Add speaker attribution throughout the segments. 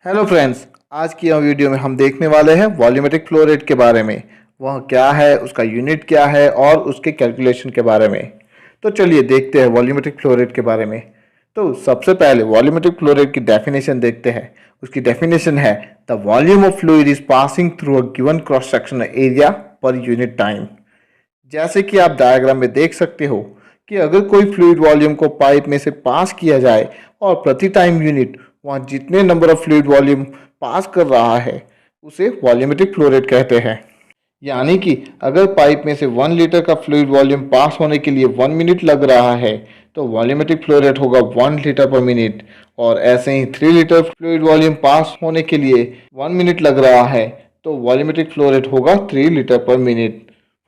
Speaker 1: Hello friends, आज की यह वीडियो में हम देखने वाले हैं वॉल्यूमेट्रिक फ्लो रेट के बारे में। वह क्या है, उसका यूनिट क्या है और उसके कैलकुलेशन के बारे में। तो चलिए देखते हैं वॉल्यूमेट्रिक फ्लो रेट के बारे में। तो सबसे पहले वॉल्यूमेट्रिक फ्लो रेट की डेफिनेशन देखते हैं। उसकी डेफिनेशन है the volume of fluid is passing through a given cross sectional area per unit time. जैसे कि आप डायग्राम में देख सकते हो कि अगर कोई फ्लूइड वॉल्यूम को पाइप में से पास किया जाए और प्रति टाइम यूनिट वहाँ जितने नंबर ऑफ फ्लूइड वॉल्यूम पास कर रहा है उसे वॉल्यूमेट्रिक फ्लो रेट कहते हैं। यानी कि अगर पाइप में से 1 लीटर का फ्लूइड वॉल्यूम पास होने के लिए 1 मिनट लग रहा है तो वॉल्यूमेट्रिक फ्लो रेट होगा 1 लीटर पर मिनट। और ऐसे ही 3 लीटर फ्लूइड वॉल्यूम पास होने के लिए 1 मिनट लग रहा है तो वॉल्यूमेट्रिक फ्लो रेट होगा 3 litre per minute.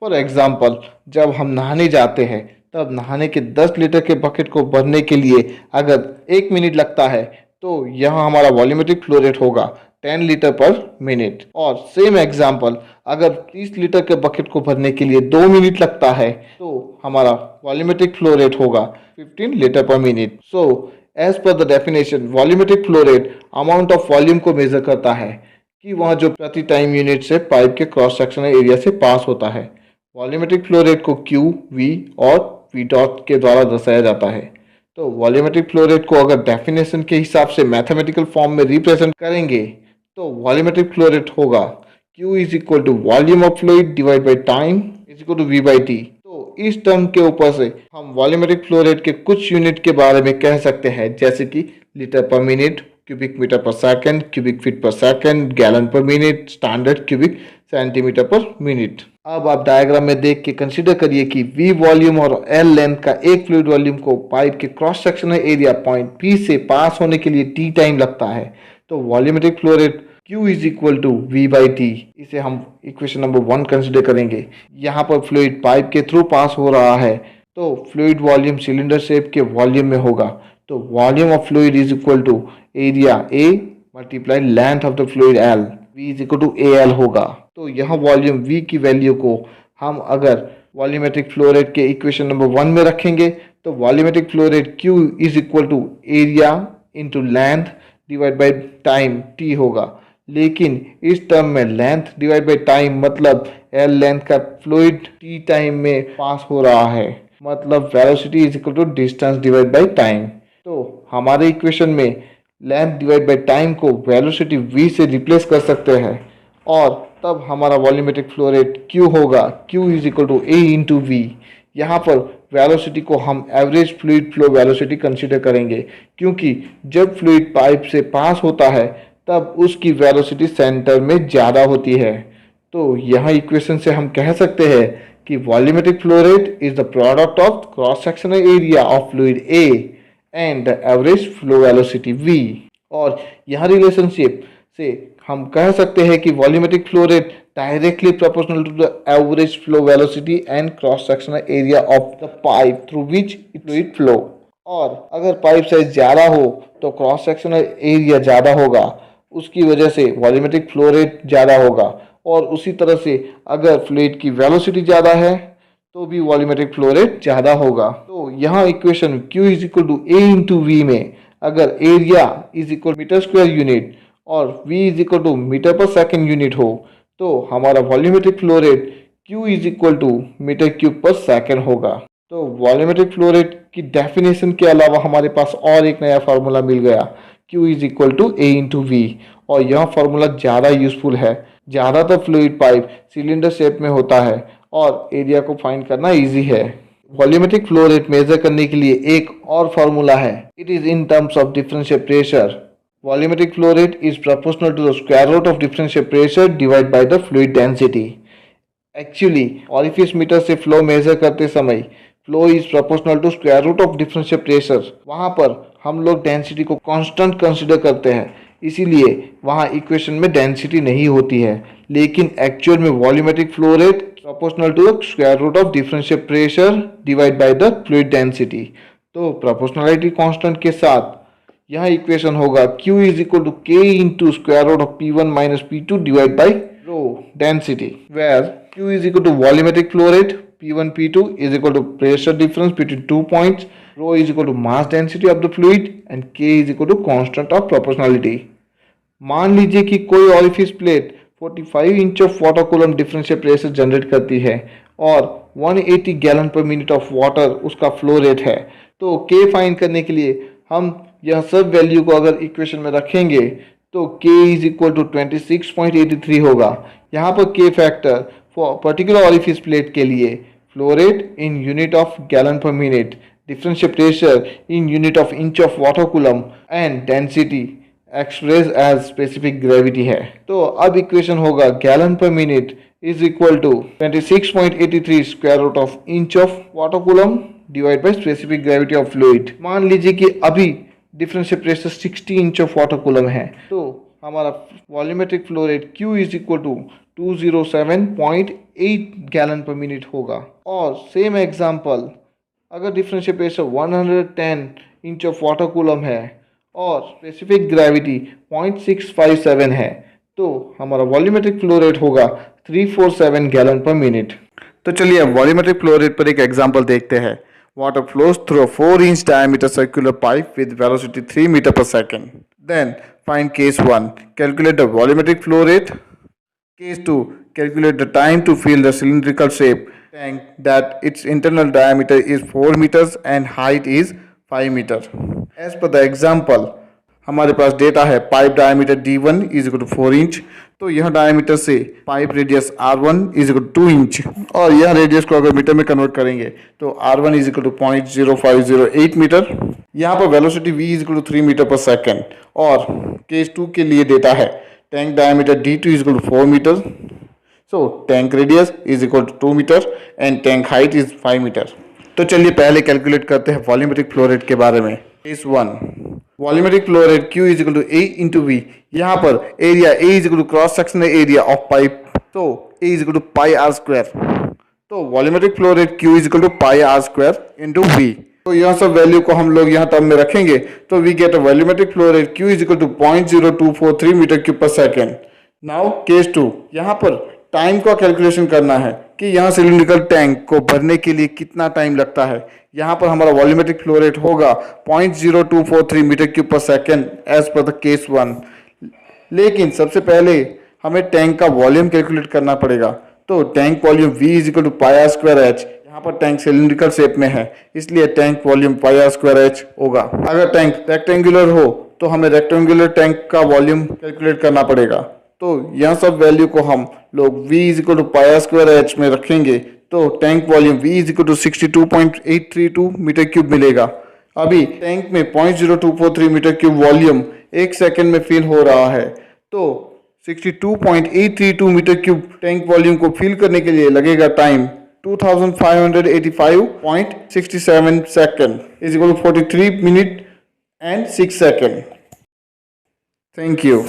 Speaker 1: For example, जब हम नहाने जाते हैं तब नहाने के 10 लीटर के बकेट को भरने के लिए अगर 1 मिनट लगता है तो यहाँ हमारा वॉल्यूमेट्रिक फ्लो रेट होगा 10 लीटर पर मिनट। और सेम एग्जाम्पल, अगर 30 लीटर के बकेट को भरने के लिए 2 मिनट लगता है तो हमारा वॉल्यूमेट्रिक फ्लो रेट होगा 15 litre per minute. So as per the definition volumetric flow rate amount of volume को मेजर करता है कि वहाँ जो प्रति टाइम यूनिट से पाइप के क्रॉस सेक्शनल एरिया से पास होता है। वॉल्यूमेट्रिक फ्लो रेट को Q, V और V डॉट के द्वारा दर्शाया जाता है। तो वॉल्यूमेट्रिक फ्लो रेट को अगर डेफिनेशन के हिसाब से मैथमेटिकल फॉर्म में रिप्रेजेंट करेंगे तो वॉल्यूमेट्रिक फ्लो रेट होगा Q is equal to volume of fluid divide by time is equal to V/T। तो इस टर्म के ऊपर से हम वॉल्यूमेट्रिक फ्लो रेट के कुछ यूनिट के बारे में कह सकते हैं, जैसे कि litre per minute, cubic metre per second, cubic feet per second, gallon per minute, standard cubic centimetre per minute. अब आप डायग्राम में देख के कंसीडर करिए कि V वॉल्यूम और L लेंथ का एक फ्लूइड वॉल्यूम को पाइप के cross sectional area point P से पास होने के लिए T टाइम लगता है। तो volumetric flow rate Q is equal to V/T। इसे हम इक्वेशन नंबर 1 कंसीडर करेंगे। यहाँ पर फ्लूइड पाइप के थ्रू पास हो रहा है तो फ्लूइड वॉल्यूम सिलेंडर शेप के वॉल्यूम में होगा। तो volume of fluid is equal to area A multiply length of the fluid L, V is equal to AL होगा। तो यह वॉल्यूम V की वैल्यू को हम अगर वॉल्यूमेट्रिक फ्लो रेट के इक्वेशन नंबर 1 में रखेंगे तो volumetric flow rate Q is equal to area into length divide by time T होगा। लेकिन इस टर्म में लेंथ डिवाइड बाई टाइम मतलब L लेंथ का फ्लूइड T टाइम में पास हो रहा है, मतलब velocity is equal to distance divide by time. तो हमारे इक्वेशन में लेंथ डिवाइड बाई टाइम को वेलोसिटी V से रिप्लेस कर सकते हैं और तब हमारा वॉल्यूमेट्रिक फ्लो रेट Q होगा Q is equal to A into V। यहाँ पर वेलोसिटी को हम average fluid flow velocity consider करेंगे, क्योंकि जब फ्लूइड पाइप से पास होता है तब उसकी वेलोसिटी सेंटर में ज़्यादा होती है। तो यहाँ इक्वेशन से हम कह सकते हैं कि volumetric flow rate is the product of cross sectional area of fluid A and the average flow velocity V। और यह रिलेशनशिप से हम कह सकते हैं कि volumetric flow rate directly proportional to the average flow velocity and cross sectional area of the pipe through which fluid flow. और अगर पाइप साइज ज़्यादा हो तो क्रॉस सेक्शनल एरिया ज़्यादा होगा, उसकी वजह से वॉल्यूमेट्रिक फ्लो रेट ज़्यादा होगा। और उसी तरह से अगर फ्लूइड की वेलोसिटी ज़्यादा है तो भी वॉल्यूमेट्रिक फ्लो रेट ज़्यादा होगा। तो यहाँ equation Q is equal to A into V में अगर area is equal metre square unit और V is equal to metre per second unit हो तो हमारा volumetric flow rate Q is equal to metre cube per second होगा। तो volumetric flow rate की definition के अलावा हमारे पास और एक नया फार्मूला मिल गया, Q is equal to A into V। और यह फार्मूला ज़्यादा यूजफुल है। ज़्यादातर फ्लूइड पाइप सिलेंडर शेप में होता है और एरिया को फाइंड करना ईजी है। वॉल्यूमेट्रिक फ्लो रेट मेजर करने के लिए एक और फार्मूला है, it is in terms of differential pressure. Volumetric flow rate is proportional to the square root of differential pressure divide by the fluid density. Actually orifice meter से flow measure करते समय flow is proportional to square root of differential pressure. वहाँ पर हम लोग density को constant consider करते हैं, इसीलिए वहाँ इक्वेशन में डेंसिटी नहीं होती है। लेकिन एक्चुअल में volumetric flow rate proportional to the square root of differential pressure divide by the fluid density. तो प्रोपोर्शनलिटी कांस्टेंट के साथ यह इक्वेशन होगा Q is equal to K into square root of P1 minus P2 divide by rho density, where Q is equal to volumetric flow rate, P1 P2 is equal to pressure difference between 2 points, rho is equal to mass density of the fluid and K is equal to constant of proportionality. मान लीजिए कि कोई orifice plate 45 inch of water column differential pressure generate करती है और 180 gallon per minute of water उसका flow rate है। तो के फाइंड करने के लिए हम यह सब वैल्यू को अगर इक्वेशन में रखेंगे तो k इज इक्वल टू 26.83 होगा। यहाँ पर k factor for particular orifice plate के लिए flow rate in unit of gallon per minute, differential pressure in unit of inch of water column and density express as specific gravity है। तो अब equation होगा gallon per minute is equal to 26.83 square root of inch of water column divide by specific gravity of fluid. मान लीजिए कि अभी differential pressure 60 inch of water column है, तो हमारा volumetric flow rate Q is equal to 207.8 gallon per minute होगा। और same example, अगर differential pressure 110 inch of water column है और स्पेसिफिक ग्रेविटी 0.657 है, तो हमारा वॉल्यूमेट्रिक फ्लो रेट होगा 347 गैलन पर मिनट। तो चलिए अब वॉल्यूमेट्रिक फ्लो रेट पर एक एग्जांपल देखते हैं। Water flows through a 4-inch diameter circular pipe with velocity 3 meter per second. Then find case 1. Calculate the volumetric flow rate. Case 2. Calculate the time to fill the cylindrical shape tank that its internal diameter is 4 meters and height is 5 meter. As per the example, हमारे पास data है pipe diameter D1 is equal to 4 inch. तो यह diameter से pipe radius R1 is equal to 2 inch और यह radius को अगर मीटर में कन्वर्ट करेंगे तो R1 is equal to 0.0508 metre. यहाँ पर velocity V is equal to 3 metre per second. और केस 2 के लिए डेटा है tank diameter D2 is equal to 4 metre. So tank radius is equal to 2 metre and tank height is 5 metre. तो चलिए पहले calculate करते हैं वॉल्यूमेट्रिक फ्लो रेट के बारे में। Case 1, volumetric flow rate Q is equal to A into V। यहाँ पर area A is equal to cross sectional area of pipe, तो A is equal to pi R square. तो volumetric flow rate Q is equal to pi R square into V। तो यह सब value को हम लोग यहाँ टर्म में रखेंगे तो we get a volumetric flow rate Q is equal to 0.0243 metre cube per second. Now case 2, यहाँ पर टाइम का कैलकुलेशन करना है कि यहाँ सिलिंड्रिकल टैंक को भरने के लिए कितना टाइम लगता है। यहाँ पर हमारा वॉल्यूमेट्रिक फ्लो रेट होगा 0.0243 metre cube per second as per the case 1। लेकिन सबसे पहले हमें टैंक का वॉल्यूम कैलकुलेट करना पड़ेगा। तो tank volume V is equal to pi R square H. यहाँ पर टैंक सिलिंड्रिकल शेप में है इसलिए tank volume pi R square H होगा। अगर टैंक रेक्टेंगुलर हो तो हमें रेक्टेंगुलर टैंक का वॉल्यूम कैलकुलेट करना पड़ेगा। तो यह सब वैल्यू को हम लोग V is equal to pi R square H में रखेंगे तो tank volume V is equal to 62.832 metre cube मिलेगा। अभी टैंक में 0.0243 मीटर क्यूब वॉल्यूम एक सेकेंड में फिल हो रहा है, तो 62.832 मीटर क्यूब टैंक वॉल्यूम को फिल करने के लिए लगेगा time 2585.67 second is equal to 43 minute and 6 second. Thank you.